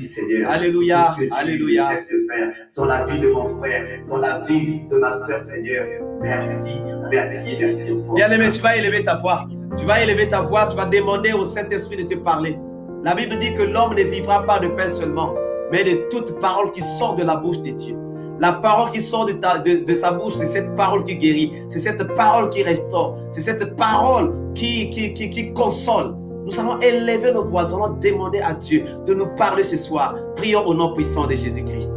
Merci Seigneur. Alléluia. Pour ce que tu Alléluia. cesses de faire dans la vie de mon frère, dans la vie de ma soeur, Seigneur. Merci, merci, merci. Bien-aimé, tu vas élever ta voix. Tu vas élever ta voix, tu vas demander au Saint-Esprit de te parler. La Bible dit que l'homme ne vivra pas de pain seulement, mais de toute parole qui sort de la bouche de Dieu. La parole qui sort de sa bouche, c'est cette parole qui guérit, c'est cette parole qui restaure, c'est cette parole qui console. Nous allons élever nos voix, nous allons demander à Dieu de nous parler ce soir. Prions au nom puissant de Jésus-Christ.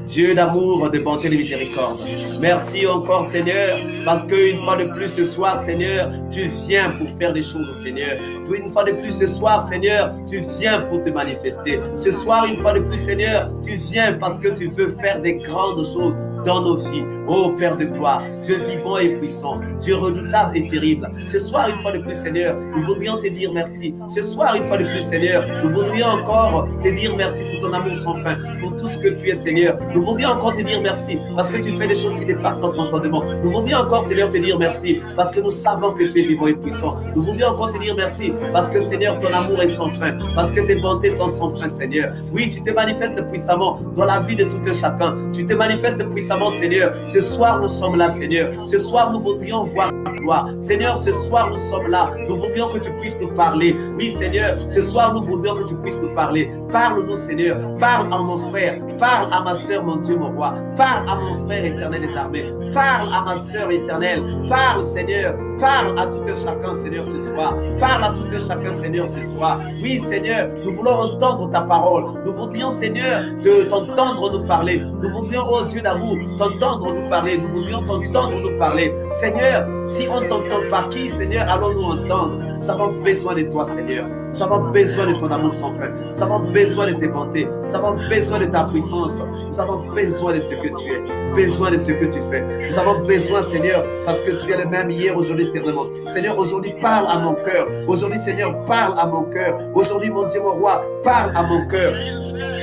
Dieu d'amour, de bonté, de miséricorde. Merci encore, Seigneur, parce qu'une fois de plus ce soir, Seigneur, tu viens pour faire des choses, Seigneur. Une fois de plus ce soir, Seigneur, tu viens pour te manifester. Ce soir, une fois de plus, Seigneur, tu viens parce que tu veux faire des grandes choses dans nos vies. Ô Père de gloire, Dieu vivant et puissant, Dieu redoutable et terrible. Ce soir, une fois de plus, Seigneur, nous voudrions te dire merci. Ce soir, une fois de plus, Seigneur, nous voudrions encore te dire merci pour ton amour sans fin, pour tout ce que tu es, Seigneur. Nous voudrions encore te dire merci parce que tu fais des choses qui dépassent notre entendement. Nous voudrions encore, Seigneur, te dire merci parce que nous savons que tu es vivant et puissant. Nous voudrions encore te dire merci parce que, Seigneur, ton amour est sans fin, parce que tes bontés sont sans fin, Seigneur. Oui, tu te manifestes puissamment dans la vie de tout un chacun. Tu te manifestes puissamment, Seigneur. Ce soir, nous sommes là, Seigneur. Ce soir, nous voudrions voir ta gloire. Seigneur, ce soir, nous sommes là. Nous voudrions que tu puisses nous parler. Oui, Seigneur, ce soir, nous voudrions que tu puisses nous parler. Parle-nous, Seigneur. Parle à mon frère. Parle à ma soeur, mon Dieu, mon roi. Parle à mon frère éternel des armées. Parle à ma soeur éternelle. Parle, Seigneur. Parle à tout un chacun, Seigneur, ce soir. Parle à tout un chacun, Seigneur, ce soir. Oui, Seigneur, nous voulons entendre ta parole. Nous voudrions, Seigneur, t'entendre nous parler. Nous voudrions, oh Dieu d'amour, t'entendre nous parler. Nous voudrions t'entendre nous parler. Seigneur, si on ne t'entend pas, qui, Seigneur, allons-nous entendre? Nous avons besoin de toi, Seigneur. Nous avons besoin de ton amour sans fin. Nous avons besoin de tes bontés. Nous avons besoin de ta puissance. Nous avons besoin de ce que tu es. Besoin de ce que tu fais. Nous avons besoin, Seigneur, parce que tu es le même hier, aujourd'hui, éternellement. Seigneur, aujourd'hui, parle à mon cœur. Aujourd'hui, Seigneur, parle à mon cœur. Aujourd'hui, mon Dieu, mon roi, parle à mon cœur.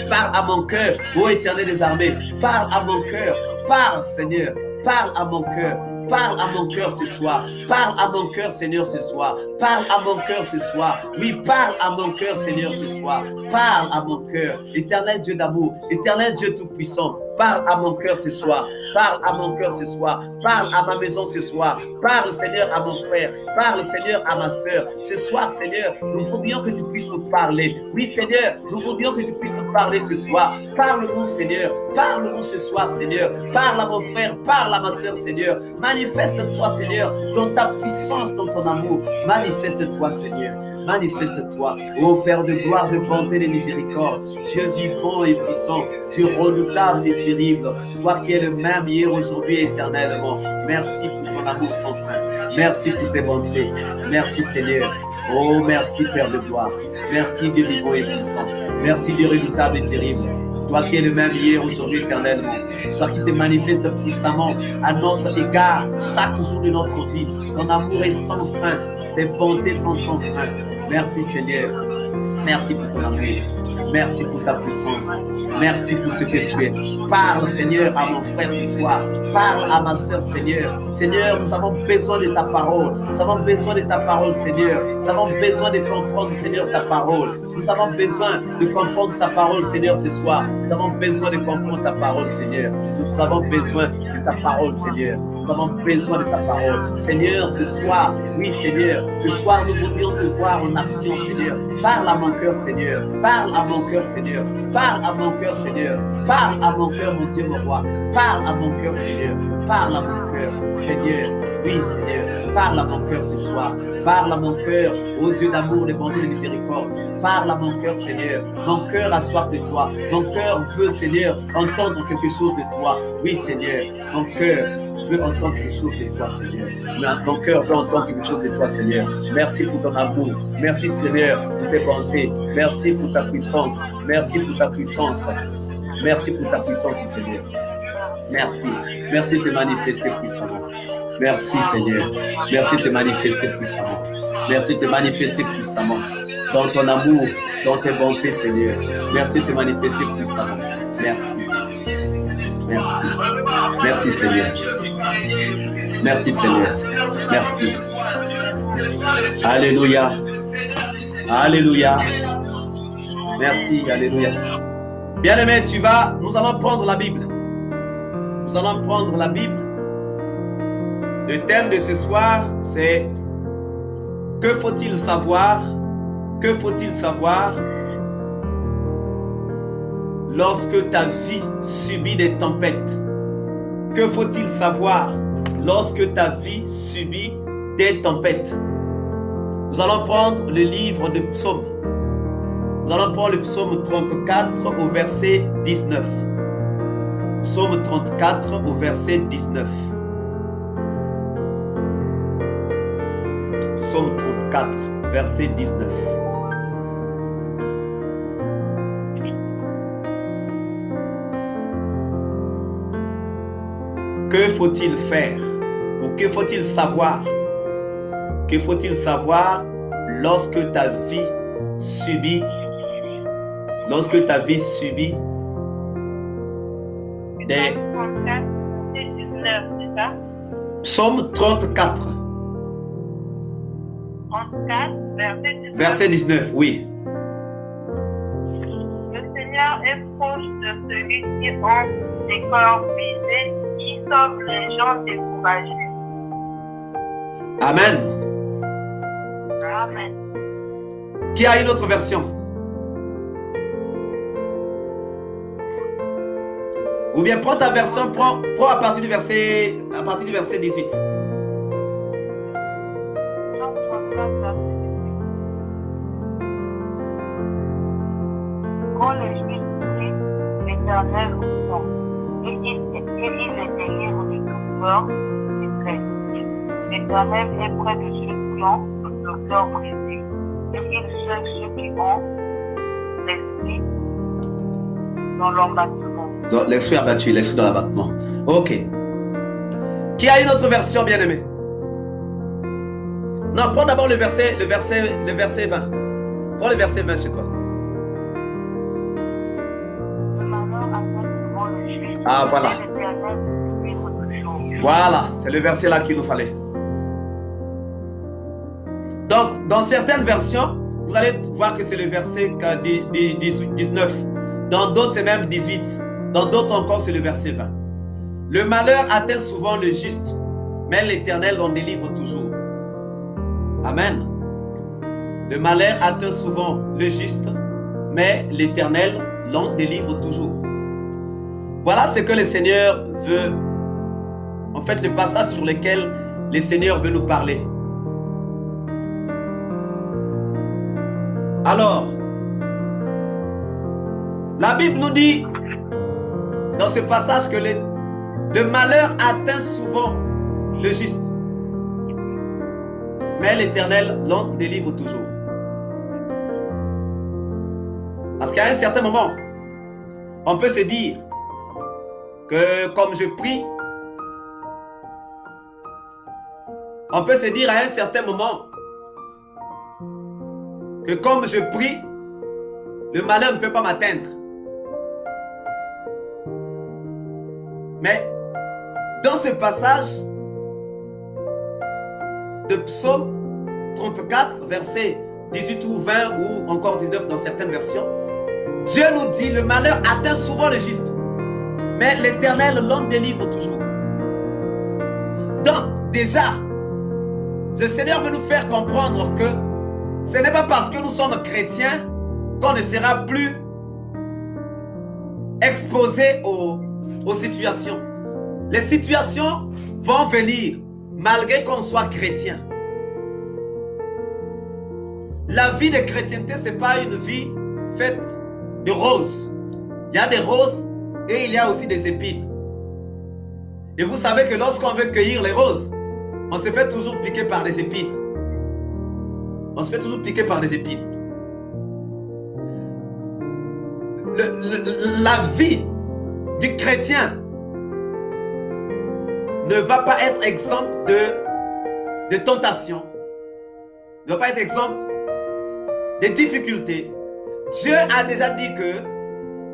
Parle à mon cœur, ô éternel des armées. Parle à mon cœur. Parle, Seigneur. Parle à mon cœur. Parle à mon cœur ce soir. Parle à mon cœur, Seigneur, ce soir. Parle à mon cœur ce soir. Oui, parle à mon cœur, Seigneur, ce soir. Parle à mon cœur. Éternel Dieu d'amour, éternel Dieu tout-puissant. Parle à mon cœur ce soir. Parle à mon cœur ce soir. Parle à ma maison ce soir. Parle, Seigneur, à mon frère. Parle, Seigneur, à ma soeur. Ce soir, Seigneur, nous voudrions que tu puisses nous parler. Oui, Seigneur, nous voudrions que tu puisses nous parler ce soir. Parle-nous, Seigneur. Parle-nous ce soir, Seigneur. Parle à mon frère. Parle à ma soeur, Seigneur. Manifeste-toi, Seigneur, dans ta puissance, dans ton amour. Manifeste-toi, Seigneur. Manifeste-toi, ô Père de gloire, de bonté, de miséricorde, Dieu vivant et puissant, Dieu redoutable et terrible, toi qui es le même hier, aujourd'hui, éternellement. Merci pour ton amour sans fin. Merci pour tes bontés. Merci, Seigneur. Oh, merci, Père de gloire. Merci, Dieu vivant et puissant. Merci, Dieu redoutable et terrible. Toi qui es le même hier, aujourd'hui, éternellement. Toi qui te manifestes puissamment à notre égard chaque jour de notre vie. Ton amour est sans fin. Tes bontés sont sans fin. Merci Seigneur. Merci pour ton amour. Merci pour ta puissance. Merci pour ce que tu es. Parle Seigneur à mon frère ce soir. Parle à ma soeur Seigneur. Seigneur, nous avons besoin de ta parole. Nous avons besoin de ta parole Seigneur. Nous avons besoin de comprendre Seigneur ta parole. Nous avons besoin de comprendre ta parole Seigneur ce soir. Nous avons besoin de comprendre ta parole Seigneur. Nous avons besoin de ta parole Seigneur. Nous avons besoin de ta parole. Seigneur, ce soir, oui Seigneur, ce soir nous voudrions te voir en action Seigneur. Parle à mon cœur Seigneur. Parle à mon cœur Seigneur. Parle à mon cœur Seigneur. Parle à mon cœur mon Dieu mon roi. Parle à mon cœur Seigneur. Parle à mon cœur Seigneur. Oui Seigneur, parle à mon cœur ce soir. Parle à mon cœur, ô Dieu d'amour, de bonté, de miséricorde. Parle à mon cœur Seigneur. Mon cœur a soif de toi. Mon cœur veut Seigneur entendre quelque chose de toi. Oui Seigneur, mon cœur veut entendre quelque chose de toi Seigneur. Mon cœur veut entendre quelque chose de toi Seigneur. Merci pour ton amour. Merci Seigneur pour tes bontés. Merci pour ta puissance. Merci pour ta puissance. Merci pour ta puissance Seigneur. Merci. Merci de te manifester puissamment. Merci Seigneur. Merci de te manifester puissamment. Merci de te manifester puissamment. Dans ton amour, dans tes bontés Seigneur. Merci de te manifester puissamment. Merci. Merci. Merci Seigneur. Merci Seigneur. Merci. Alléluia. Alléluia. Merci. Alléluia. Bien-aimé, nous allons prendre la Bible. Nous allons prendre la Bible. Le thème de ce soir, c'est que faut-il savoir? Que faut-il savoir lorsque ta vie subit des tempêtes? Que faut-il savoir lorsque ta vie subit des tempêtes? Nous allons prendre le livre de Psaumes. Nous allons prendre le psaume 34 au verset 19. Psaume 34 au verset 19. Psaume 34, verset 19. Que faut-il faire ou que faut-il savoir? Que faut-il savoir lorsque ta vie subit des... Psaume 34. 34, verset 19, oui. Le Seigneur est proche de celui qui ont des corps brisés, qui sauve les gens découragés. Amen. Amen. Qui a une autre version? Ou bien prends ta version, prends à partir du verset 18. Quand les Juifs prient, l'Éternel répond, et il les délivre de toute peur et crainte. L'Éternel est près de ceux qui ont le cœur brisé, et il cherche ceux qui ont l'esprit dans l'abattement. L'esprit abattu, l'esprit dans l'abattement. Ok. Qui a une autre version, bien-aimé? Non, prends d'abord le verset 20. Prends le verset 20 chez toi. Le malheur atteint souvent le juste. Ah, voilà. Et l'Éternel délivre de choses. Voilà, c'est le verset là qu'il nous fallait. Donc, dans certaines versions, vous allez voir que c'est le verset 19. Dans d'autres, c'est même 18. Dans d'autres encore, c'est le verset 20. Le malheur atteint souvent le juste, mais l'Éternel l'en délivre toujours. Amen. Le malheur atteint souvent le juste, mais l'Éternel l'en délivre toujours. Voilà ce que le Seigneur veut. En fait, le passage sur lequel le Seigneur veut nous parler. Alors, la Bible nous dit dans ce passage que le malheur atteint souvent le juste, mais l'Éternel l'en délivre toujours. Parce qu'à un certain moment, on peut se dire que comme je prie, on peut se dire à un certain moment que comme je prie, le malheur ne peut pas m'atteindre. Mais dans ce passage de Psaume 34, versets 18 ou 20 ou encore 19 dans certaines versions, Dieu nous dit le malheur atteint souvent le juste, mais l'Éternel l'en délivre toujours. Donc déjà, le Seigneur veut nous faire comprendre que ce n'est pas parce que nous sommes chrétiens qu'on ne sera plus exposé aux situations. Les situations vont venir malgré qu'on soit chrétien. La vie de chrétienté, ce n'est pas une vie faite de roses. Il y a des roses et il y a aussi des épines. Et vous savez que lorsqu'on veut cueillir les roses, on se fait toujours piquer par des épines. On se fait toujours piquer par des épines. La vie du chrétien ne va pas être exemple de tentation, ne va pas être exemple de difficultés. Dieu a déjà dit que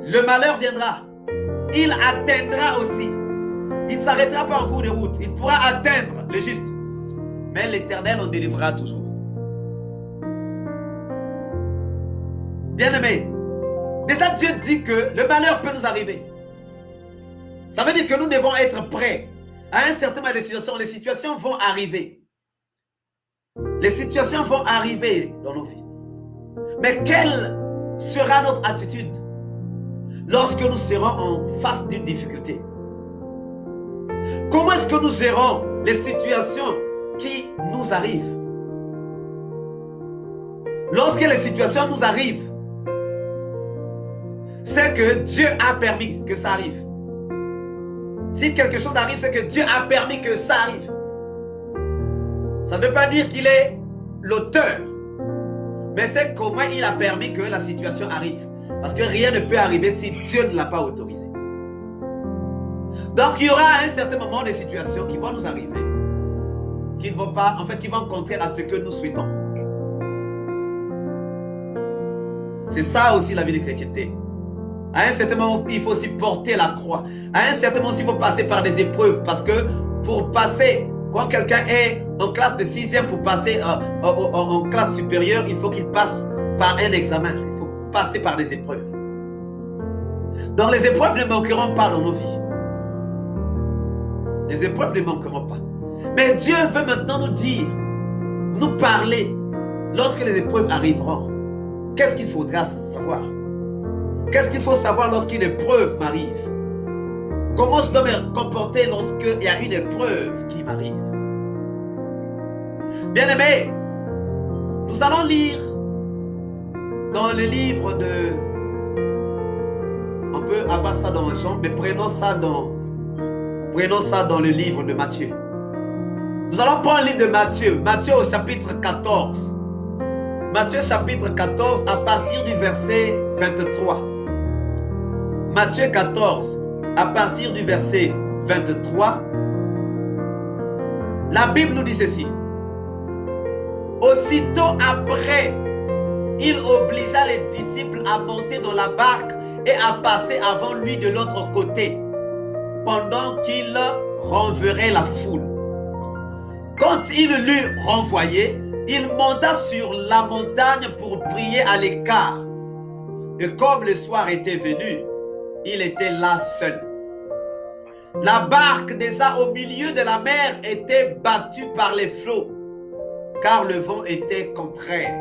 le malheur viendra. Il atteindra aussi. Il ne s'arrêtera pas en cours de route. Il pourra atteindre le juste. Mais l'Éternel en délivrera toujours. Bien-aimé, Déjà, Dieu dit que le malheur peut nous arriver. Ça veut dire que nous devons être prêts. À un certain moment, les situations vont arriver. Les situations vont arriver dans nos vies. Mais quelle sera notre attitude lorsque nous serons en face d'une difficulté? Comment est-ce que nous gérons les situations qui nous arrivent? Lorsque les situations nous arrivent, c'est que Dieu a permis que ça arrive. Si quelque chose arrive, c'est que Dieu a permis que ça arrive. Ça ne veut pas dire qu'il est l'auteur, mais c'est comment il a permis que la situation arrive. Parce que rien ne peut arriver si Dieu ne l'a pas autorisé. Donc il y aura à un certain moment des situations qui vont nous arriver, qui ne vont pas, en fait, qui vont contraire à ce que nous souhaitons. C'est ça aussi la vie de chrétienté. À un certain moment, il faut aussi porter la croix. À un certain moment, il faut passer par des épreuves. Parce que pour passer, quand quelqu'un est en classe de 6e, pour passer en classe supérieure, il faut qu'il passe par un examen. Il faut passer par des épreuves. Donc les épreuves ne manqueront pas dans nos vies. Les épreuves ne manqueront pas. Mais Dieu veut maintenant nous dire, nous parler, lorsque les épreuves arriveront. Qu'est-ce qu'il faudra savoir? Qu'est-ce qu'il faut savoir lorsqu'une épreuve m'arrive? Comment je dois me comporter lorsqu'il y a une épreuve qui m'arrive? Bien-aimés, nous allons lire dans le livre de... On peut avoir ça dans Jean, mais prenons ça dans le livre de Matthieu. Nous allons prendre le livre de Matthieu. Matthieu au chapitre 14. Matthieu chapitre 14 à partir du verset 23. Matthieu 14 à partir du verset 23. La Bible nous dit ceci. Aussitôt après, il obligea les disciples à monter dans la barque et à passer avant lui de l'autre côté, pendant qu'il renverrait la foule. Quand il l'eut renvoyé, il monta sur la montagne pour prier à l'écart. Et comme le soir était venu, il était là seul. La barque déjà au milieu de la mer était battue par les flots, car le vent était contraire.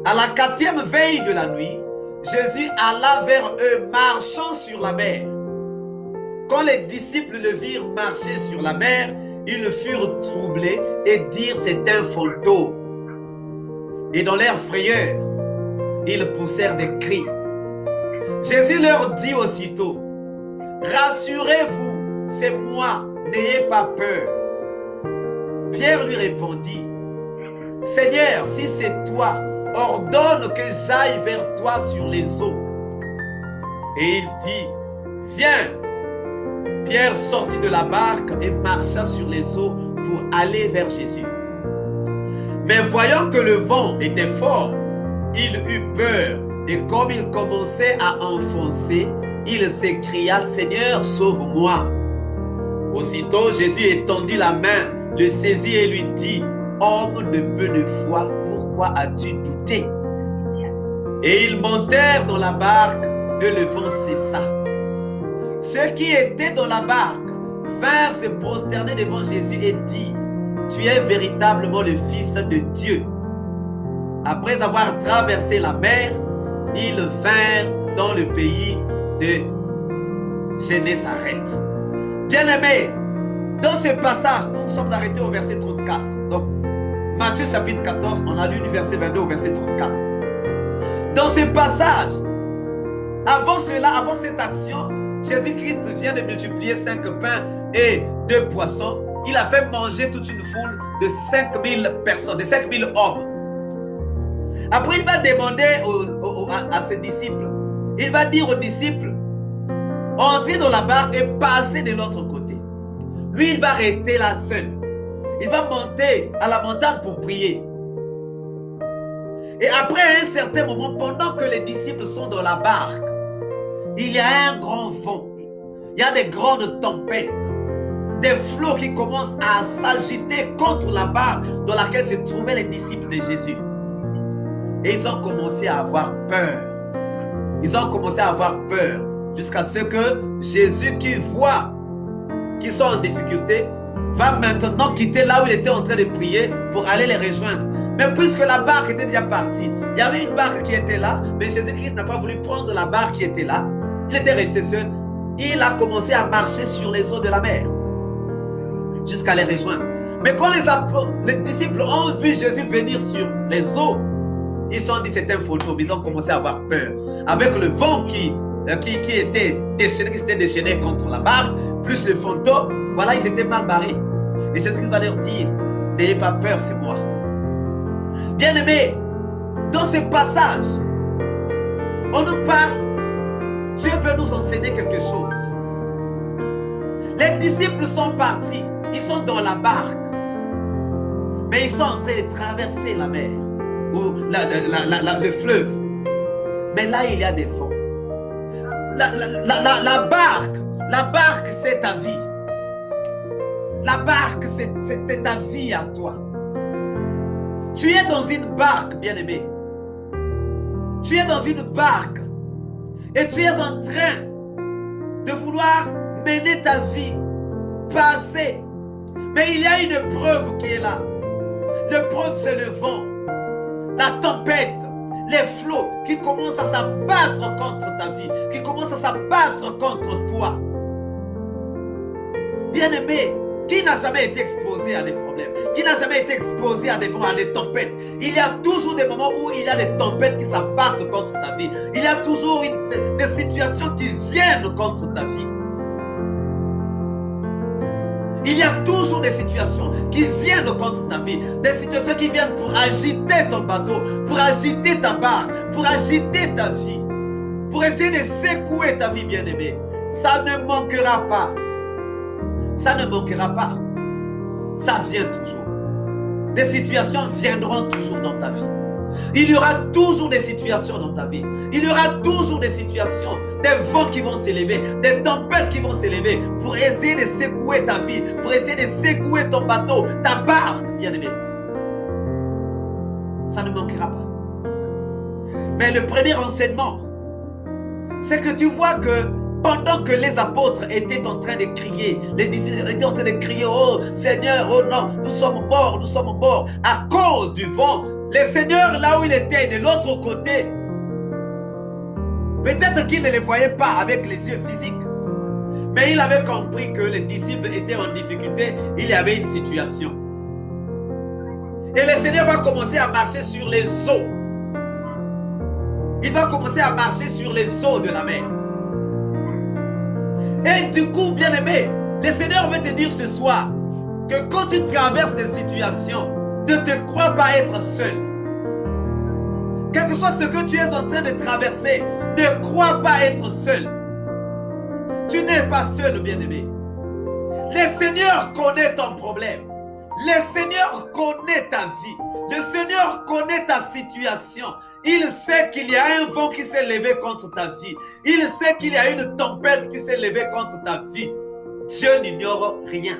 À la 4e veille de la nuit, Jésus alla vers eux marchant sur la mer. Quand les disciples le virent marcher sur la mer, ils furent troublés et dirent c'est un fantôme. Et dans leur frayeur, ils poussèrent des cris. Jésus leur dit aussitôt, rassurez-vous, c'est moi, n'ayez pas peur. Pierre lui répondit, Seigneur, si c'est toi, ordonne que j'aille vers toi sur les eaux. Et il dit, viens. Pierre sortit de la barque et marcha sur les eaux pour aller vers Jésus. Mais voyant que le vent était fort, il eut peur et comme il commençait à enfoncer, il s'écria, Seigneur, sauve-moi. Aussitôt, Jésus étendit la main, le saisit et lui dit, homme de peu de foi, pourquoi as-tu douté? Et ils montèrent dans la barque et le vent cessa. Ceux qui étaient dans la barque vinrent se prosterner devant Jésus et dirent, tu es véritablement le Fils de Dieu. Après avoir traversé la mer, ils vinrent dans le pays de Génézareth. Bien-aimés, dans ce passage, nous sommes arrêtés au verset 34. Donc, Matthieu chapitre 14, on a lu du verset 22 au verset 34. Dans ce passage, avant cela, avant cette action, Jésus-Christ vient de multiplier 5 pains et 2 poissons. Il a fait manger toute une foule de 5000 personnes, de 5000 hommes. Après, il va demander à ses disciples, il va dire aux disciples, entrez dans la barque et passez de l'autre côté. Lui, il va rester là seul. Il va monter à la montagne pour prier. Et après un certain moment, pendant que les disciples sont dans la barque, il y a un grand vent. Il y a des grandes tempêtes. Des flots qui commencent à s'agiter contre la barque dans laquelle se trouvaient les disciples de Jésus. Et ils ont commencé à avoir peur. Ils ont commencé à avoir peur jusqu'à ce que Jésus, qui voit qu'ils sont en difficulté, va maintenant quitter là où il était en train de prier pour aller les rejoindre. Mais puisque la barque était déjà partie, il y avait une barque qui était là, mais Jésus-Christ n'a pas voulu prendre la barque qui était là. Il était resté seul. Il a commencé à marcher sur les eaux de la mer jusqu'à les rejoindre. Mais quand les disciples ont vu Jésus venir sur les eaux, ils se sont dit c'est un fantôme. Ils ont commencé à avoir peur. Avec le vent qui était déchaîné, qui s'était déchaîné contre la barque, plus le fantôme, voilà, ils étaient mal barrés. Et Jésus va leur dire, n'ayez pas peur, c'est moi. Bien-aimés, dans ce passage, on nous parle, Dieu veut nous enseigner quelque chose. Les disciples sont partis, ils sont dans la barque, mais ils sont en train de traverser la mer, ou le fleuve. Mais là, il y a des vents. La barque, c'est ta vie. La barque, c'est ta vie à toi. Tu es dans une barque, bien-aimé. Tu es dans une barque et tu es en train de vouloir mener ta vie, passer. Mais il y a une épreuve qui est là. L'épreuve, c'est le vent, la tempête, les flots qui commencent à s'abattre contre ta vie, qui commencent à s'abattre contre toi. Bien-aimé, qui n'a jamais été exposé à des problèmes, qui n'a jamais été exposé à des vents, à des tempêtes? Il y a toujours des moments où il y a des tempêtes qui s'abattent contre ta vie. Il y a toujours des situations qui viennent contre ta vie. Il y a toujours des situations qui viennent contre ta vie, des situations qui viennent pour agiter ton bateau, pour agiter ta barque, pour agiter ta vie, pour essayer de secouer ta vie, bien-aimée. Ça ne manquera pas. Ça ne manquera pas. Ça vient toujours. Des situations viendront toujours dans ta vie. Il y aura toujours des situations dans ta vie. Il y aura toujours des situations, des vents qui vont s'élever, des tempêtes qui vont s'élever pour essayer de secouer ta vie, pour essayer de secouer ton bateau, ta barque, bien-aimé. Ça ne manquera pas. Mais le premier enseignement, c'est que tu vois que pendant que les apôtres étaient en train de crier, les disciples étaient en train de crier, oh Seigneur, oh non, nous sommes morts à cause du vent. Le Seigneur, là où il était, de l'autre côté, peut-être qu'il ne les voyait pas avec les yeux physiques, mais il avait compris que les disciples étaient en difficulté, il y avait une situation. Et le Seigneur va commencer à marcher sur les eaux. Il va commencer à marcher sur les eaux de la mer. Et du coup, bien-aimé, le Seigneur veut te dire ce soir que quand tu traverses des situations, ne te crois pas être seul. Quel que soit ce que tu es en train de traverser, ne crois pas être seul. Tu n'es pas seul, bien-aimé. Le Seigneur connaît ton problème. Le Seigneur connaît ta vie. Le Seigneur connaît ta situation. Il sait qu'il y a un vent qui s'est levé contre ta vie. Il sait qu'il y a une tempête qui s'est levée contre ta vie. Dieu n'ignore rien.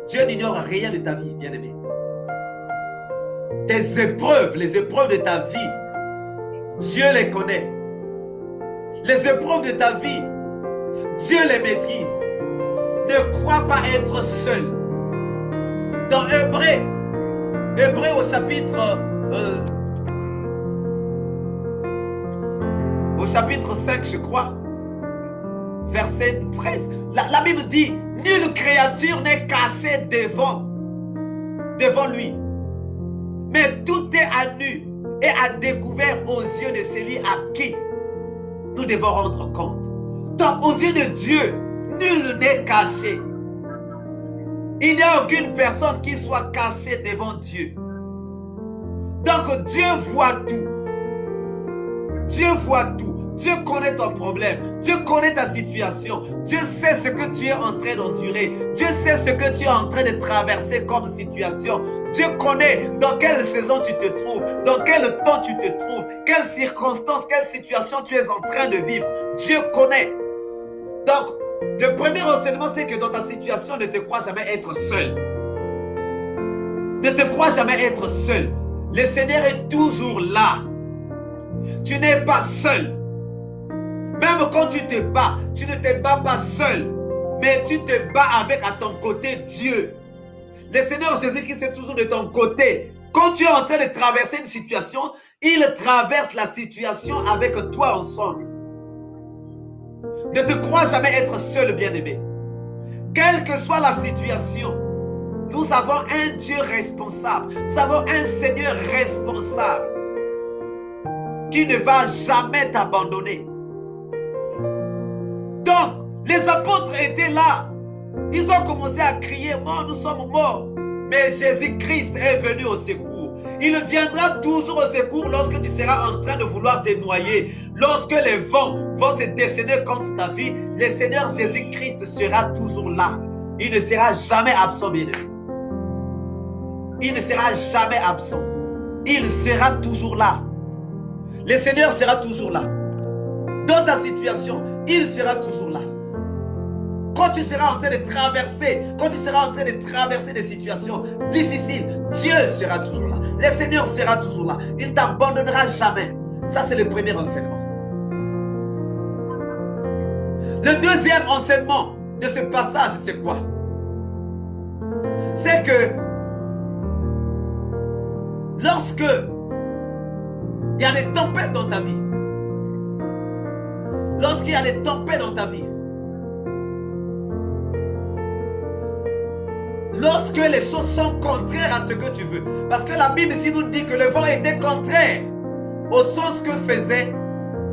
Dieu n'ignore rien de ta vie, bien-aimé. Tes épreuves, les épreuves de ta vie, Dieu les connaît. Les épreuves de ta vie, Dieu les maîtrise. Ne crois pas être seul. Dans Hébreux au chapitre 5, je crois, verset 13, la Bible dit, nulle créature n'est cachée devant lui, mais tout est à nu et à découvert aux yeux de celui à qui nous devons rendre compte. Donc, aux yeux de Dieu, nul n'est caché. Il n'y a aucune personne qui soit cachée devant Dieu. Donc, Dieu voit tout. Dieu voit tout. Dieu connaît ton problème. Dieu connaît ta situation. Dieu sait ce que tu es en train d'endurer. Dieu sait ce que tu es en train de traverser comme situation. Dieu connaît dans quelle saison tu te trouves, dans quel temps tu te trouves, quelles circonstances, quelle situation tu es en train de vivre. Dieu connaît. Donc, le premier enseignement, c'est que dans ta situation, ne te crois jamais être seul. Ne te crois jamais être seul. Le Seigneur est toujours là. Tu n'es pas seul. Même quand tu te bats, tu ne te bats pas seul, mais tu te bats avec à ton côté Dieu. Le Seigneur Jésus-Christ est toujours de ton côté. Quand tu es en train de traverser une situation, il traverse la situation avec toi ensemble. Ne te crois jamais être seul, bien-aimé. Quelle que soit la situation, nous avons un Dieu responsable. Nous avons un Seigneur responsable qui ne va jamais t'abandonner. Donc, les apôtres étaient là. Ils ont commencé à crier, mort, nous sommes morts. Mais Jésus-Christ est venu au secours. Il viendra toujours au secours lorsque tu seras en train de vouloir te noyer. Lorsque les vents vont se déchaîner contre ta vie, le Seigneur Jésus-Christ sera toujours là. Il ne sera jamais absent, bien-aimé. Il ne sera jamais absent. Il sera toujours là. Le Seigneur sera toujours là. Dans ta situation, il sera toujours là. Quand tu seras en train de traverser, des situations difficiles, Dieu sera toujours là. Le Seigneur sera toujours là. Il ne t'abandonnera jamais. Ça, c'est le premier enseignement. Le deuxième enseignement de ce passage, c'est quoi? C'est que lorsque il y a des tempêtes dans ta vie, lorsqu'il y a des tempêtes dans ta vie, lorsque les choses sont contraires à ce que tu veux, parce que la Bible ici nous dit que le vent était contraire au sens que faisait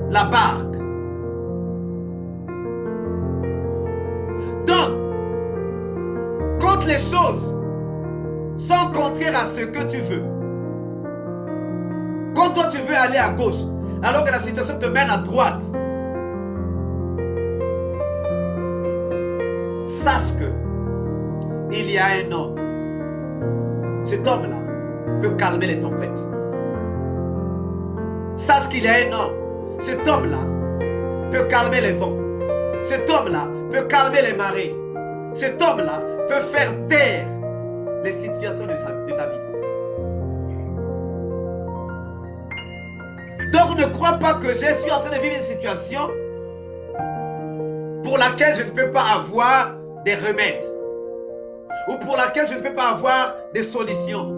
la barque. Donc, quand les choses sont contraires à ce que tu veux, quand toi tu veux aller à gauche, alors que la situation te mène à droite, sache que il y a un homme. Cet homme-là peut calmer les tempêtes. Sache qu'il y a un homme. Cet homme-là peut calmer les vents. Cet homme-là peut calmer les marées. Cet homme-là peut faire taire les situations de ta vie. Donc ne crois pas que je suis en train de vivre une situation pour laquelle je ne peux pas avoir des remèdes, ou pour laquelle je ne peux pas avoir des solutions.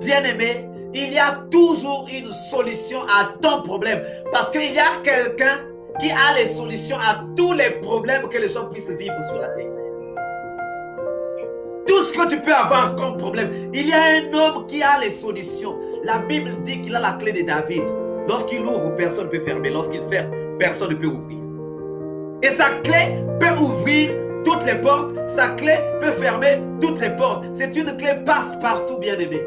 Bien-aimé, il y a toujours une solution à ton problème, parce qu'il y a quelqu'un qui a les solutions à tous les problèmes que les gens puissent vivre sur la terre. Tout ce que tu peux avoir comme problème, il y a un homme qui a les solutions. La Bible dit qu'il a la clé de David. Lorsqu'il ouvre, personne ne peut fermer. Lorsqu'il ferme, personne ne peut ouvrir. Et sa clé peut ouvrir toutes les portes. Sa clé peut fermer toutes les portes. C'est une clé passe-partout, bien-aimé.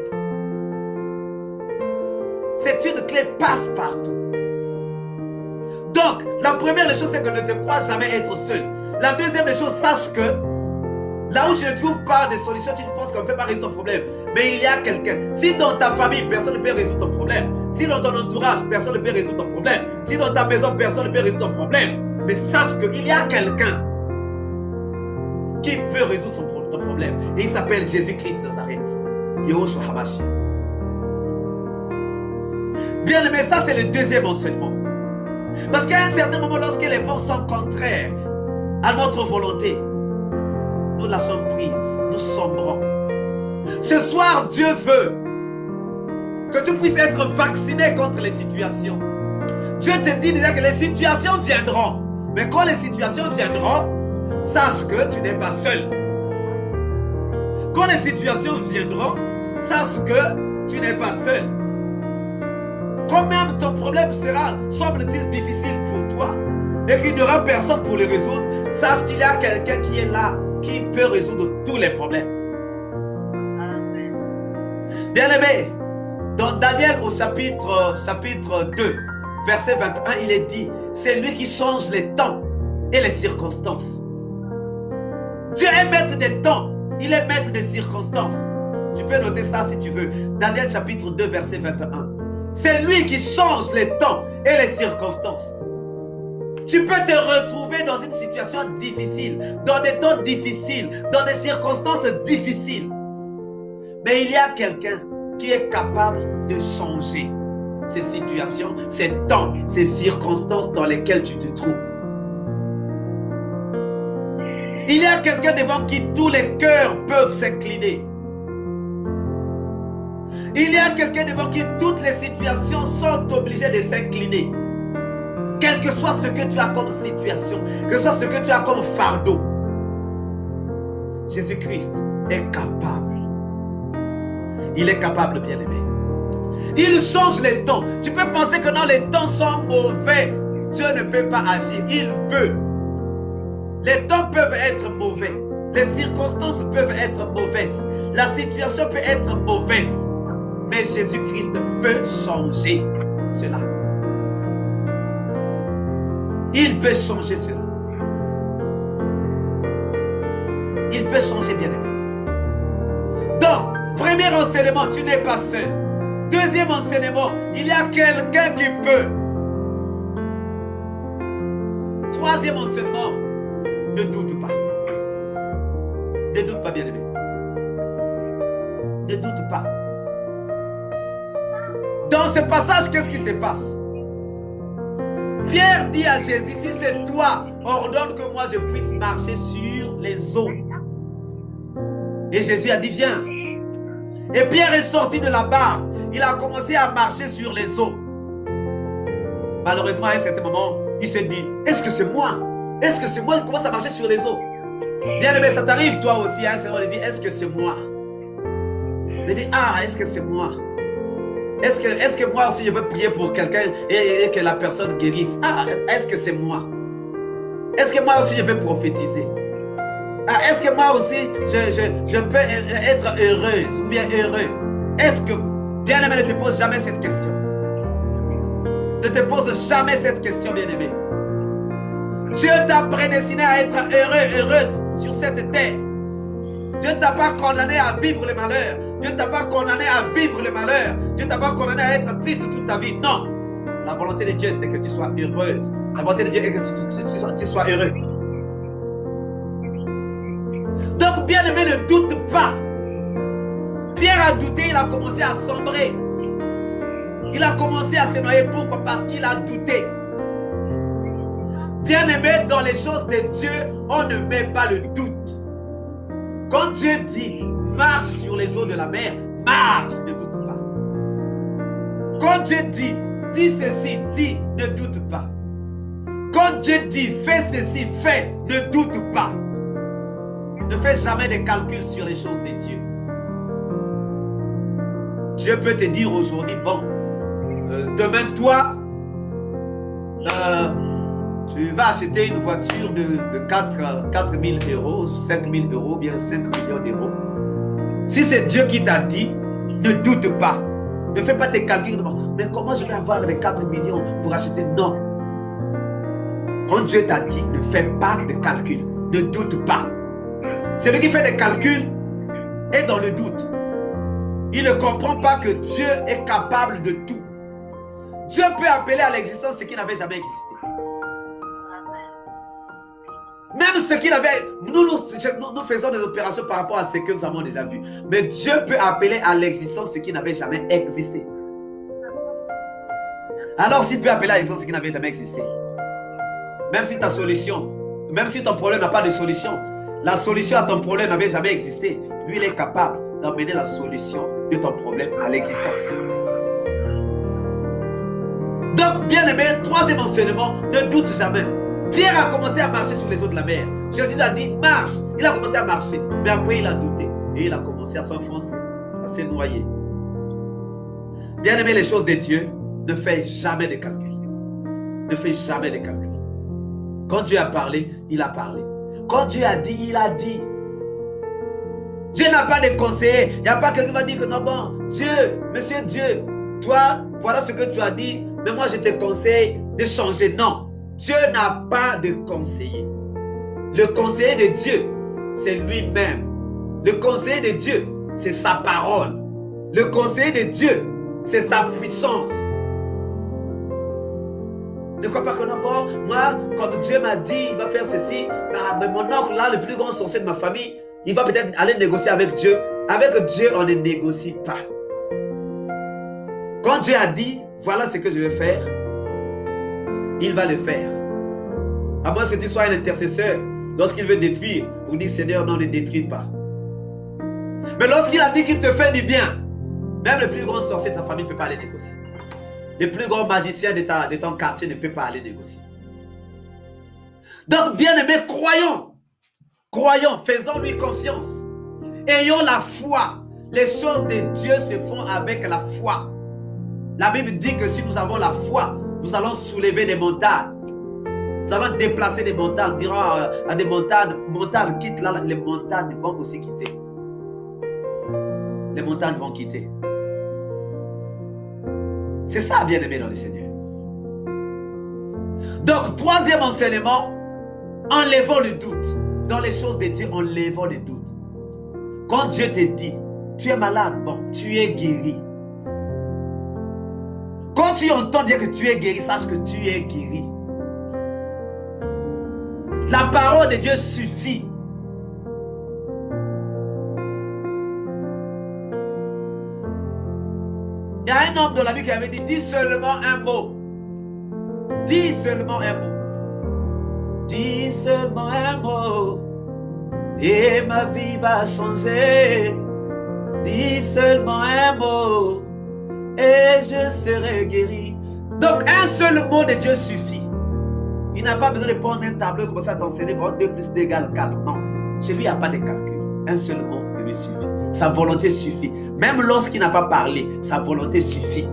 C'est une clé passe-partout. Donc, la première des choses, c'est que ne te crois jamais être seul. La deuxième des choses, sache que là où tu ne trouves pas de solution, tu penses qu'on ne peut pas résoudre ton problème. Mais il y a quelqu'un. Si dans ta famille, personne ne peut résoudre ton problème. Si dans ton entourage, personne ne peut résoudre ton problème. Si dans ta maison, personne ne peut résoudre ton problème. Mais sache qu'il y a quelqu'un qui peut résoudre ton problème. Et il s'appelle Jésus-Christ de Nazareth. Yahushua Hamashiach. Bien aimé, ça c'est le deuxième enseignement. Parce qu'à un certain moment, lorsque les vents sont contraires à notre volonté, nous lâchons prise, nous sombrons. Ce soir, Dieu veut que tu puisses être vacciné contre les situations. Dieu te dit déjà que les situations viendront. Mais quand les situations viendront, sache que tu n'es pas seul. Quand les situations viendront, sache que tu n'es pas seul. Quand même ton problème sera, semble-t-il, difficile pour toi, et qu'il n'y aura personne pour le résoudre, sache qu'il y a quelqu'un qui est là, qui peut résoudre tous les problèmes. Bien-aimé, dans Daniel au chapitre 2, verset 21, il est dit, c'est lui qui change les temps et les circonstances. Dieu est maître des temps, il est maître des circonstances. Tu peux noter ça si tu veux. Daniel chapitre 2, verset 21. C'est lui qui change les temps et les circonstances. Tu peux te retrouver dans une situation difficile, dans des temps difficiles, dans des circonstances difficiles. Mais il y a quelqu'un qui est capable de changer ces situations, ces temps, ces circonstances dans lesquelles tu te trouves. Il y a quelqu'un devant qui tous les cœurs peuvent s'incliner. Il y a quelqu'un devant qui toutes les situations sont obligées de s'incliner. Quel que soit ce que tu as comme situation, que ce soit ce que tu as comme fardeau, Jésus-Christ est capable. Il est capable, bien-aimé. Il change les temps. Tu peux penser que non, les temps sont mauvais. Dieu ne peut pas agir. Il peut. Les temps peuvent être mauvais. Les circonstances peuvent être mauvaises. La situation peut être mauvaise. Mais Jésus-Christ peut changer cela. Il peut changer cela. Il peut changer, bien-aimé. Donc, premier enseignement, tu n'es pas seul. Deuxième enseignement, il y a quelqu'un qui peut. Troisième enseignement, ne doute pas. Ne doute pas, bien-aimé. Ne doute pas. Dans ce passage, qu'est-ce qui se passe? Pierre dit à Jésus, si c'est toi, ordonne que moi je puisse marcher sur les eaux. Et Jésus a dit, viens. Et Pierre est sorti de la barque. Il a commencé à marcher sur les eaux. Malheureusement, à un certain moment, il s'est dit, est-ce que c'est moi? Est-ce que c'est moi qui commence à marcher sur les eaux? Bien aimé, ça t'arrive toi aussi, hein? Il dit, est-ce que c'est moi? Il dit, ah, est-ce que c'est moi? Est-ce que moi aussi je peux prier pour quelqu'un et que la personne guérisse? Ah, est-ce que c'est moi? Est-ce que moi aussi je peux prophétiser? Ah, est-ce que moi aussi je peux être heureuse ou bien heureux? Est-ce que, bien-aimé, ne te pose jamais cette question. Ne te pose jamais cette question, bien-aimé. Dieu t'a prédestiné à être heureux, heureuse sur cette terre. Dieu ne t'a pas condamné à vivre le malheur. Dieu ne t'a pas condamné à vivre le malheur. Dieu ne t'a pas condamné à être triste toute ta vie. Non. La volonté de Dieu, c'est que tu sois heureuse. La volonté de Dieu est que tu sois heureux. Donc, bien-aimé, ne doute pas. Pierre a douté, il a commencé à sombrer. Il a commencé à se noyer. Pourquoi? Parce qu'il a douté. Bien-aimé, dans les choses de Dieu, on ne met pas le doute. Quand Dieu dit, marche sur les eaux de la mer, marche, ne doute pas. Quand Dieu dit, dis ceci, dis, ne doute pas. Quand Dieu dit, fais ceci, fais, ne doute pas. Ne fais jamais de calculs sur les choses de Dieu. Dieu peut te dire aujourd'hui, bon, demain toi, tu vas acheter une voiture de 4 000 euros, 5 000 euros, bien 5 millions d'euros. Si c'est Dieu qui t'a dit, ne doute pas. Ne fais pas tes calculs. Mais comment je vais avoir les 4 millions pour acheter? Non. Quand Dieu t'a dit, ne fais pas de calculs. Ne doute pas. Celui qui fait des calculs est dans le doute. Il ne comprend pas que Dieu est capable de tout. Dieu peut appeler à l'existence ce qui n'avait jamais existé. Même ce qu'il avait, nous faisons des opérations par rapport à ce que nous avons déjà vu. Mais Dieu peut appeler à l'existence ce qui n'avait jamais existé. Alors s'il peut appeler à l'existence ce qui n'avait jamais existé, même si ta solution, même si ton problème n'a pas de solution, la solution à ton problème n'avait jamais existé, lui il est capable d'emmener la solution de ton problème à l'existence. Donc bien aimé, troisième enseignement, ne doute jamais. Pierre a commencé à marcher sur les eaux de la mer. Jésus lui a dit, marche. Il a commencé à marcher. Mais après, il a douté. Et il a commencé à s'enfoncer, à se noyer. Bien aimé, les choses de Dieu, ne fais jamais de calcul. Ne fais jamais de calcul. Quand Dieu a parlé, il a parlé. Quand Dieu a dit, il a dit. Dieu n'a pas de conseiller. Il n'y a pas quelqu'un qui va dire que non, bon, Dieu, monsieur Dieu, toi, voilà ce que tu as dit, mais moi je te conseille de changer. Non. Dieu n'a pas de conseiller. Le conseiller de Dieu, c'est lui-même. Le conseiller de Dieu, c'est sa parole. Le conseiller de Dieu, c'est sa puissance. Ne crois pas que non, bon, moi, comme Dieu m'a dit, il va faire ceci, mais mon oncle là, le plus grand sorcier de ma famille, il va peut-être aller négocier avec Dieu. Avec Dieu, on ne négocie pas. Quand Dieu a dit, voilà ce que je vais faire, il va le faire. À moins que tu sois un intercesseur, lorsqu'il veut détruire, pour dire Seigneur, non, ne détruis pas. Mais lorsqu'il a dit qu'il te fait du bien, même le plus grand sorcier de ta famille ne peut pas aller négocier. Le plus grand magicien de ton quartier ne peut pas aller négocier. Donc, bien-aimés, croyons, faisons-lui confiance. Ayons la foi. Les choses de Dieu se font avec la foi. La Bible dit que si nous avons la foi, nous allons soulever des montagnes. Nous allons déplacer des montagnes. On dira à des montagnes quittent là, les montagnes vont aussi quitter. Les montagnes vont quitter. C'est ça, bien-aimé dans le Seigneur. Donc, troisième enseignement, enlevons le doute. Dans les choses de Dieu, enlevons le doute. Quand Dieu te dit, tu es malade, bon, tu es guéri. Quand tu entends dire que tu es guéri, sache que tu es guéri. La parole de Dieu suffit. Il y a un homme de la Bible qui avait dit, dis seulement un mot. Dis seulement un mot. Dis seulement un mot. Et ma vie va changer. Dis seulement un mot. Et je serai guéri. Donc un seul mot de Dieu suffit. Il n'a pas besoin de prendre un tableau et commencer à t'enseigner. 2 plus 2 égale 4. Non. Chez lui, il n'y a pas de calcul. Un seul mot de lui suffit. Sa volonté suffit. Même lorsqu'il n'a pas parlé, sa volonté suffit.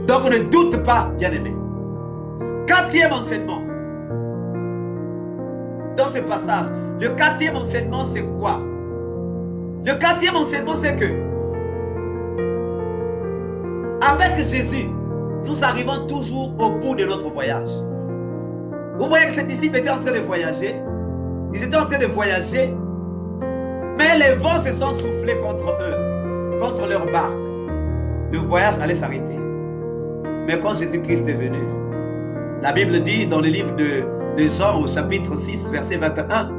Donc ne doute pas, bien-aimé. Quatrième enseignement. Dans ce passage, le quatrième enseignement, c'est quoi? Le quatrième enseignement, c'est que avec Jésus, nous arrivons toujours au bout de notre voyage. Vous voyez que ces disciples étaient en train de voyager. Ils étaient en train de voyager. Mais les vents se sont soufflés contre eux, contre leur barque. Le voyage allait s'arrêter. Mais quand Jésus-Christ est venu, la Bible dit dans le livre de Jean au chapitre 6, verset 21,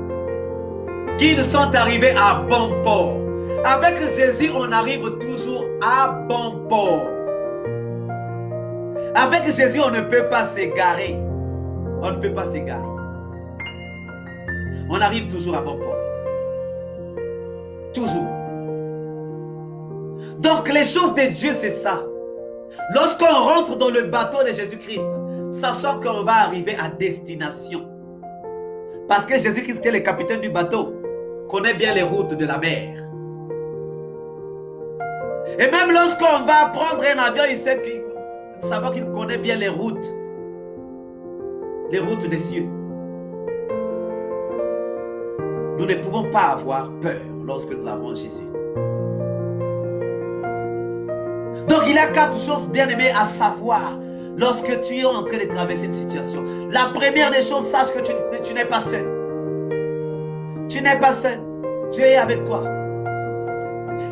qu'ils sont arrivés à bon port. Avec Jésus, on arrive toujours à bon port. Avec Jésus, on ne peut pas s'égarer. On ne peut pas s'égarer. On arrive toujours à bon port. Toujours. Donc les choses de Dieu, c'est ça. Lorsqu'on rentre dans le bateau de Jésus-Christ, sachant qu'on va arriver à destination. Parce que Jésus-Christ, qui est le capitaine du bateau, connaît bien les routes de la mer. Et même lorsqu'on va prendre un avion, il sait qu'il connaît bien les routes des cieux. Nous ne pouvons pas avoir peur lorsque nous avons Jésus. Donc il y a 4 choses bien aimées à savoir lorsque tu es en train de traverser une situation. La première des choses, sache que tu n'es pas seul. Tu n'es pas seul. Dieu est avec toi.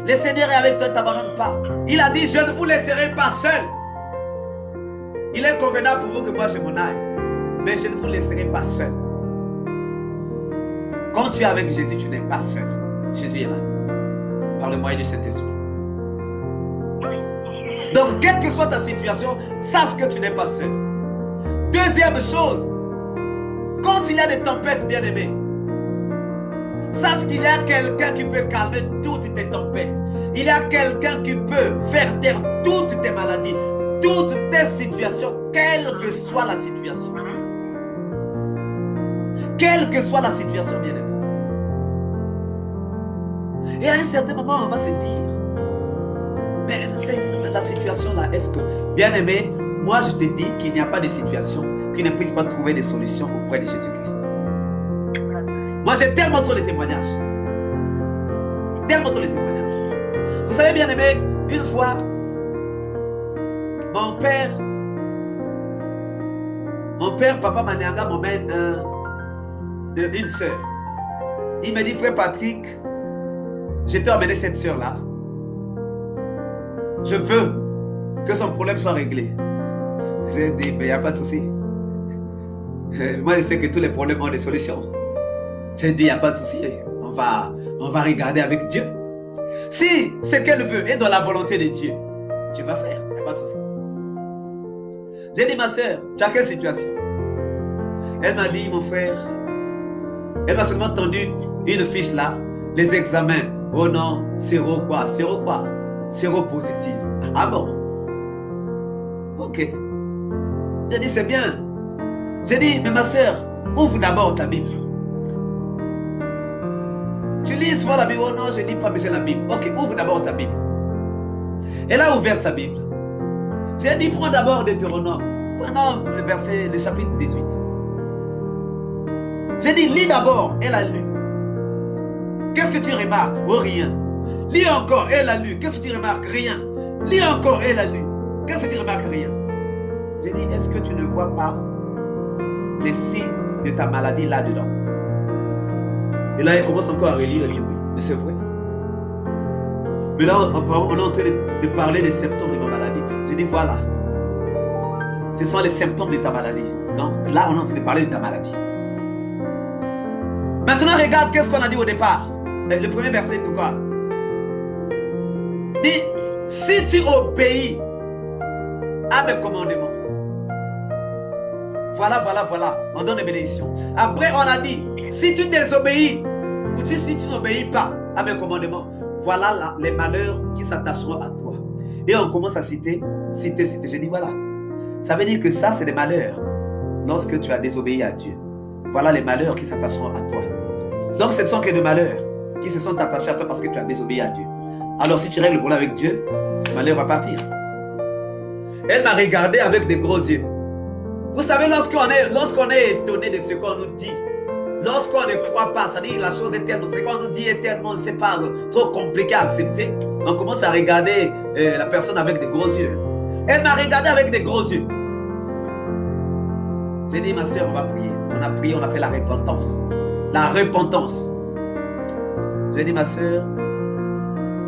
Le Seigneur est avec toi, ne t'abandonne pas. Il a dit, je ne vous laisserai pas seul. Il est convenable pour vous que moi je m'en aille. Mais je ne vous laisserai pas seul. Quand tu es avec Jésus, tu n'es pas seul. Jésus est là. Par le moyen du Saint-Esprit. Donc, quelle que soit ta situation, sache que tu n'es pas seul. Deuxième chose, quand il y a des tempêtes, bien-aimés, sache qu'il y a quelqu'un qui peut calmer toutes tes tempêtes. Il y a quelqu'un qui peut faire taire toutes tes maladies, toutes tes situations, quelle que soit la situation. Quelle que soit la situation, bien-aimé. Et à un certain moment, on va se dire, mais la situation là, est-ce que, bien-aimé, moi je te dis qu'il n'y a pas de situation qui ne puisse pas trouver des solutions auprès de Jésus-Christ. Moi j'ai tellement trop de témoignages. Tellement trop de témoignages. Vous savez, bien-aimé, une fois, mon père, Papa Manianga, m'emmène une sœur. Il me dit, frère Patrick, je t'ai emmené cette sœur-là. Je veux que son problème soit réglé. J'ai dit, mais il n'y a pas de souci. Moi, je sais que tous les problèmes ont des solutions. J'ai dit, il n'y a pas de souci. On va regarder avec Dieu. Si ce qu'elle veut est dans la volonté de Dieu, Dieu va faire. Il n'y a pas de souci. J'ai dit, ma soeur, tu as quelle situation? Elle m'a dit, mon frère, elle m'a seulement tendu une fiche là, les examens. Oh non, zéro quoi? Zéro quoi? Zéro positif. Ah bon? Ok. J'ai dit, c'est bien. J'ai dit, mais ma soeur, ouvre d'abord ta Bible. Tu lis souvent la Bible? Oh non, je ne lis pas, mais j'ai la Bible. Ok, ouvre d'abord ta Bible. Elle a ouvert sa Bible. J'ai dit, prends d'abord Deutéronome. Prenons le verset, le chapitre 18. J'ai dit, lis d'abord. Elle a lu. Qu'est-ce que tu remarques? Oh, rien. Lis encore. Elle a lu. Qu'est-ce que tu remarques? Rien. Lis encore. Elle a lu. Qu'est-ce que tu remarques? Rien. J'ai dit, est-ce que tu ne vois pas les signes de ta maladie là-dedans? Et là, elle commence encore à relire. Elle dit, oui, mais c'est vrai. Mais là, on est en train de parler des symptômes de ma maladie. J'ai dit, voilà. Ce sont les symptômes de ta maladie. Donc là, on est en train de parler de ta maladie. Maintenant, regarde qu'est-ce qu'on a dit au départ. Le premier verset de quoi? Dit, si tu obéis à mes commandements. Voilà. On donne des bénédictions. Après, on a dit, si tu désobéis, ou si tu n'obéis pas à mes commandements, voilà les malheurs qui s'attacheront à toi. Et on commence à citer. J'ai dit, voilà. Ça veut dire que ça, c'est des malheurs lorsque tu as désobéi à Dieu. Voilà les malheurs qui s'attacheront à toi. Donc, ce ne sont que des malheurs qui se sont attachés à toi parce que tu as désobéi à Dieu. Alors, si tu règles le problème avec Dieu, ce malheur va partir. Elle m'a regardé avec des gros yeux. Vous savez, lorsqu'on est étonné de ce qu'on nous dit, lorsqu'on ne croit pas, c'est-à-dire la chose est tellement, ce qu'on nous dit est tellement, c'est pas trop compliqué à accepter, on commence à regarder la personne avec des gros yeux. Elle m'a regardé avec des gros yeux. J'ai dit, ma soeur, on va prier. On a prié, on a fait la repentance. La repentance. J'ai dit, ma soeur,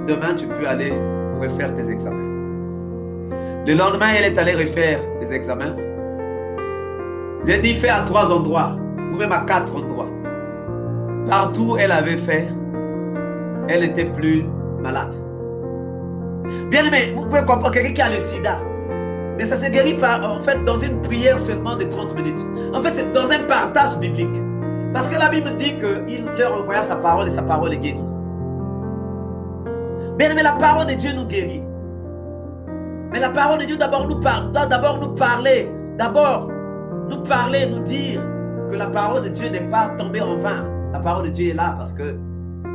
demain tu peux aller refaire tes examens. Le lendemain, elle est allée refaire les examens. J'ai dit, fais à 3 endroits, ou même à 4 endroits. Partout où elle avait fait, elle n'était plus malade. Bien aimé, vous pouvez comprendre quelqu'un qui a le sida. Mais ça se guérit pas, en fait, dans une prière seulement de 30 minutes. En fait, c'est dans un partage biblique. Parce que la Bible dit qu'il leur envoya sa parole et sa parole est guérie. Bien aimé, la parole de Dieu nous guérit. Mais la parole de Dieu d'abord nous parle, doit d'abord nous parler. D'abord, nous parler, nous dire que la parole de Dieu n'est pas tombée en vain. La parole de Dieu est là parce que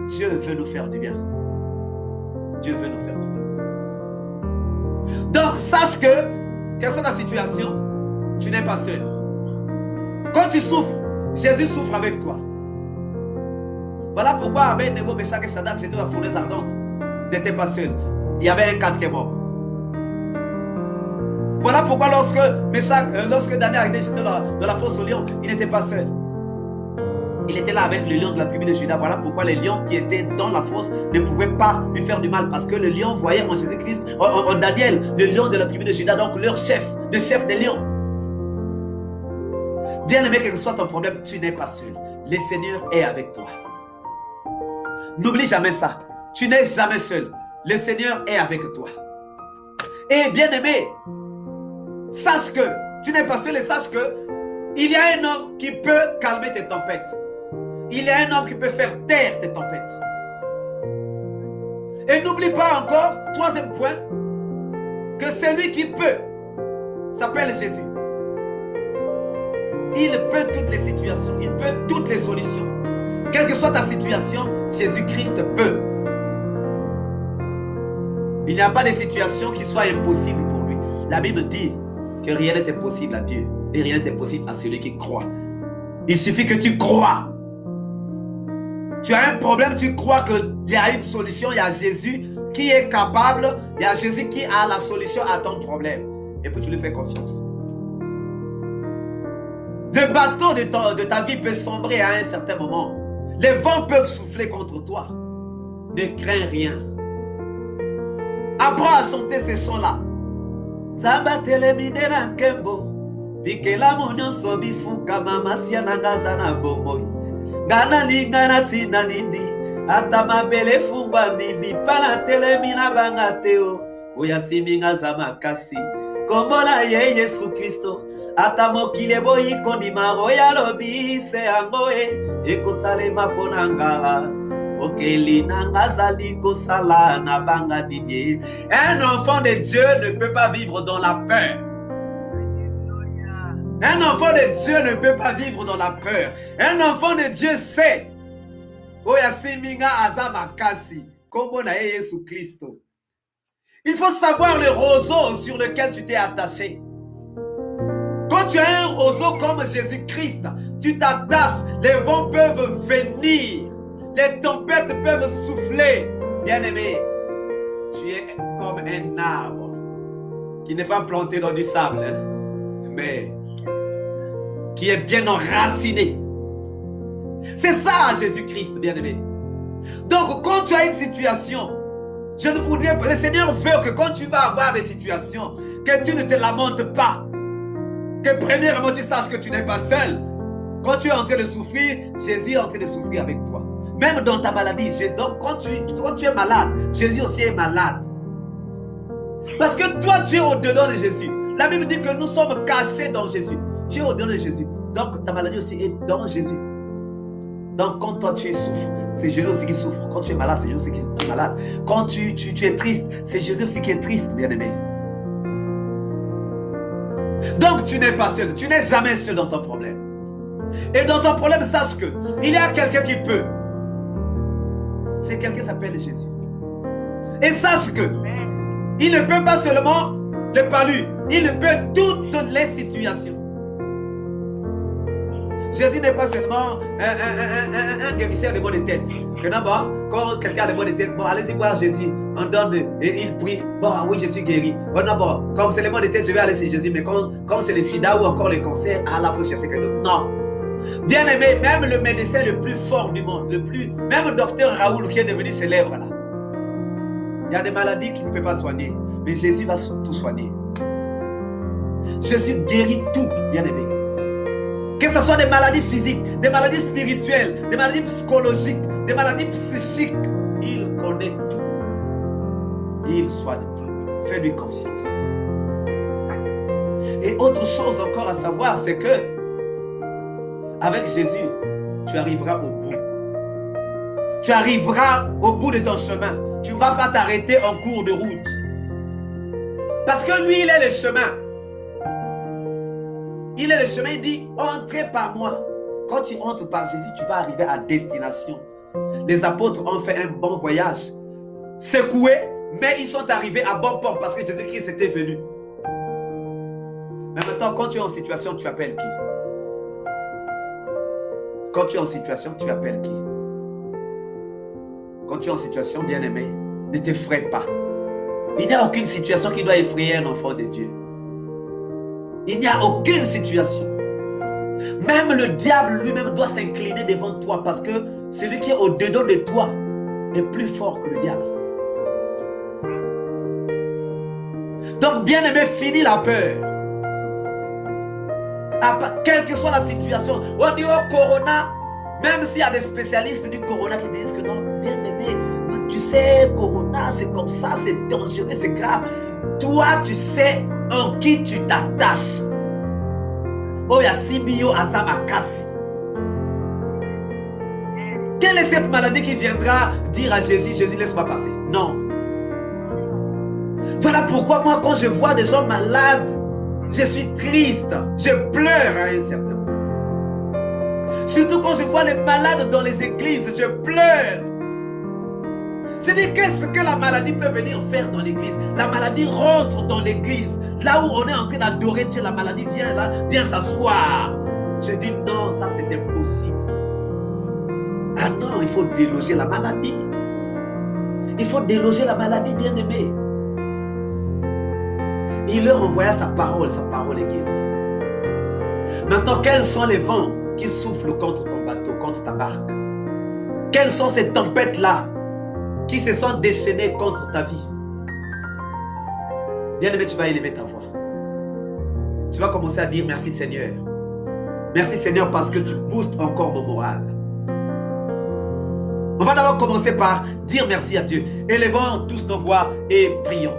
Dieu veut nous faire du bien. Dieu veut nous faire du bien. Donc, sache que, quelle soit ta situation, tu n'es pas seul. Quand tu souffres, Jésus souffre avec toi. Voilà pourquoi Abed-Nego, Meshach et Shadrach, j'étais dans la fournaise ardente. Tu n'étais pas seul. Il y avait un quatrième mort. Voilà pourquoi lorsque Daniel était dans la fosse au lion, il n'était pas seul. Il était là avec le lion de la tribu de Juda. Voilà pourquoi les lions qui étaient dans la fosse ne pouvaient pas lui faire du mal. Parce que le lion voyait en Jésus-Christ, en Daniel, le lion de la tribu de Juda, donc leur chef, le chef des lions. Bien aimé, quel que soit ton problème, tu n'es pas seul. Le Seigneur est avec toi. N'oublie jamais ça. Tu n'es jamais seul. Le Seigneur est avec toi. Et bien aimé, sache que tu n'es pas seul et sache que il y a un homme qui peut calmer tes tempêtes. Il y a un homme qui peut faire taire tes tempêtes. Et n'oublie pas encore, troisième point, que celui qui peut s'appelle Jésus. Il peut toutes les situations, il peut toutes les solutions. Quelle que soit ta situation, Jésus-Christ peut. Il n'y a pas de situation qui soit impossible pour lui. La Bible dit que rien n'est impossible à Dieu et rien n'est impossible à celui qui croit. Il suffit que tu crois. Tu as un problème, tu crois qu'il y a une solution, il y a Jésus qui est capable, il y a Jésus qui a la solution à ton problème. Et puis tu lui fais confiance. Le bateau de ta vie peut sombrer à un certain moment. Les vents peuvent souffler contre toi. Ne crains rien. Apprends à chanter ces chants-là. Zabatele midera kembo. Bikela monyo sobifu kama masia nangazana bomoi. Ngana lingana tina nini. Atama bele fungwa bibi pana tele mina bangateo. oya siminga za makasi kombo na ye Yesu Kristo ata mokili boyi kondima oya lobi se yango ekosalema mpona nga okeli nanga zali kosala na banga nini. Un enfant de Dieu ne peut pas vivre dans la peur. Un enfant de Dieu ne peut pas vivre dans la peur. Un enfant de Dieu sait oya siminga aza makasi kombo na ye Yesu Kristo. Il faut savoir le roseau sur lequel tu t'es attaché. Quand tu as un roseau comme Jésus-Christ, tu t'attaches, les vents peuvent venir, les tempêtes peuvent souffler. Bien-aimé, tu es comme un arbre qui n'est pas planté dans du sable, hein, mais qui est bien enraciné. C'est ça Jésus-Christ, bien-aimé. Donc quand tu as une situation, je ne voudrais pas, le Seigneur veut que quand tu vas avoir des situations, que tu ne te lamentes pas. Que premièrement tu saches que tu n'es pas seul. Quand tu es en train de souffrir, Jésus est en train de souffrir avec toi. Même dans ta maladie, donc quand tu es malade, Jésus aussi est malade. Parce que toi tu es au-dedans de Jésus. La Bible dit que nous sommes cachés dans Jésus. Tu es au-dedans de Jésus. Donc ta maladie aussi est dans Jésus. Donc quand toi tu souffres, c'est Jésus aussi qui souffre. Quand tu es malade, c'est Jésus aussi qui est malade. Quand tu es triste, c'est Jésus aussi qui est triste, bien-aimé. Donc tu n'es pas seul. Tu n'es jamais seul dans ton problème. Et dans ton problème, sache que il y a quelqu'un qui peut. C'est quelqu'un qui s'appelle Jésus. Et sache que il ne peut pas seulement le palu, il peut toutes les situations. Jésus n'est pas seulement un guérisseur de maux de tête. Que d'abord, quand quelqu'un a des maux de tête, bon, allez-y voir Jésus. On donne et il prie. Bon, oui, je suis guéri. Bon, d'abord, comme c'est les maux de tête, je vais aller chez Jésus. Mais comme c'est le sida ou encore le cancer, là, il faut chercher quelqu'un d'autre. Non. Bien aimé, même le médecin le plus fort du monde, même le docteur Raoul qui est devenu célèbre là, il y a des maladies qu'il ne peut pas soigner. Mais Jésus va tout soigner. Jésus guérit tout, bien aimé. Que ce soit des maladies physiques, des maladies spirituelles, des maladies psychologiques, des maladies psychiques, il connaît tout. Il soigne toi. Fais-lui confiance. Et autre chose encore à savoir, c'est que avec Jésus, tu arriveras au bout. Tu arriveras au bout de ton chemin. Tu ne vas pas t'arrêter en cours de route. Parce que lui, il est le chemin. Il est le chemin, il dit, entrez par moi. Quand tu entres par Jésus, tu vas arriver à destination. Les apôtres ont fait un bon voyage. Secoués, mais ils sont arrivés à bon port parce que Jésus-Christ était venu. Mais maintenant, quand tu es en situation, tu appelles qui? Quand tu es en situation, tu appelles qui? Quand tu es en situation, bien-aimé, ne t'effraie pas. Il n'y a aucune situation qui doit effrayer un enfant de Dieu. Il n'y a aucune situation. Même le diable lui-même doit s'incliner devant toi parce que celui qui est au-dedans de toi est plus fort que le diable. Donc, bien-aimé, finis la peur. Quelle que soit la situation, on dit au corona, même s'il y a des spécialistes du corona qui disent que non, bien-aimé, tu sais, corona, c'est comme ça, c'est dangereux, c'est grave. Toi, tu sais en qui tu t'attaches. Oya Simio Azamakasi. Quelle est cette maladie qui viendra dire à Jésus, Jésus, laisse-moi passer? Non. Voilà pourquoi moi, quand je vois des gens malades, je suis triste, je pleure à un certain moment. Surtout quand je vois les malades dans les églises, je pleure. Je dis, qu'est-ce que la maladie peut venir faire dans l'église? La maladie rentre dans l'église. Là où on est en train d'adorer Dieu, la maladie vient là, vient s'asseoir. Je dis, non, ça c'est impossible. Ah non, il faut déloger la maladie. Il faut déloger la maladie, bien-aimée. Il leur envoya sa parole est guérie. Maintenant, quels sont les vents qui soufflent contre ton bateau, contre ta barque? Quelles sont ces tempêtes-là qui se sont déchaînées contre ta vie? Bien-aimé, tu vas élever ta voix. Tu vas commencer à dire merci Seigneur. Merci Seigneur parce que tu boostes encore mon moral. On va d'abord commencer par dire merci à Dieu. Élevons tous nos voix et prions.